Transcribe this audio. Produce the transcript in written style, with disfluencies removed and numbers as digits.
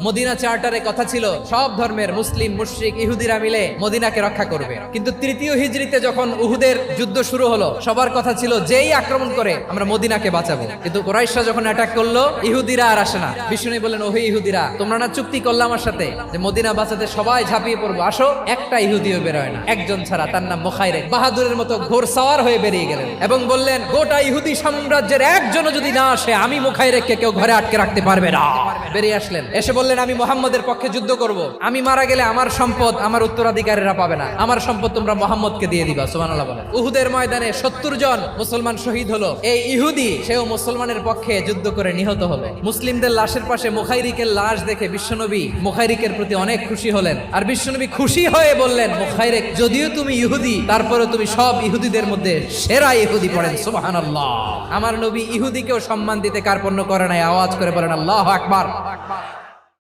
Medina চার্টারে কথা ছিল সব ধর্মের মুসলিম, মুশরিক, ইহুদিরা মিলে মদিনাকে রক্ষা করবে। কিন্তু তৃতীয় হিজরিতে যখন উহুদের যুদ্ধ শুরু হলো, সবার কথা ছিল যেই আক্রমণ করে আমরা মদিনাকে বাঁচাবো। কিন্তু কুরাইশরা যখন অ্যাটাক করলো, ইহুদিরা আর আসে না। বিষ্ণু বললেন, ওহে ইহুদিরা, তোমরা না চুক্তি করলে আমার সাথে যে মদিনা বাঁচাতে সবাই ঝাঁপিয়ে পড়বো, আসো। একটা ইহুদিও বেরোয় না, একজন ছাড়া, তার নাম মুখাইরেক। বাহাদুরের মতো ঘোড়সাওয়ার হয়ে বেরিয়ে গেলেন এবং বললেন, গোটা ইহুদি সাম্রাজ্যের একজনও যদি না আসে, আমি মুখাইরেককে কেউ ঘরে আটকে রাখতে পারবে না। বেরিয়ে আসলেন, এসে বললেন, আমি মুহাম্মদের পক্ষে যুদ্ধ করব। আমি মারা গেলে আমার সম্পদ আমার উত্তরাধিকারীরা পাবে না, আমার সম্পদ তোমরা মুহাম্মদকে দিয়ে দিবা। সুবহানাল্লাহ বলেন। উহুদের ময়দানে 70 জন মুসলমান শহীদ হলো। এই ইহুদি সেও মুসলমানের পক্ষে যুদ্ধ করে নিহত হলো। মুসলিমদের লাশের পাশে মুখাইরিকের লাশ দেখে বিশ্বনবী মুখাইরিকের প্রতি অনেক খুশি হলেন। আর বিশ্বনবী খুশি হয়ে বললেন, মুখাইরিক, যদিও তুমি ইহুদি, তারপরে তুমি সব ইহুদিদের মধ্যে সেরা ইহুদি। পড়েন সুবহানাল্লাহ। আমার নবী ইহুদিকেও সম্মান দিতে কার্পণ্য করে নাই। আওয়াজ করে বলেন আল্লাহু আকবার।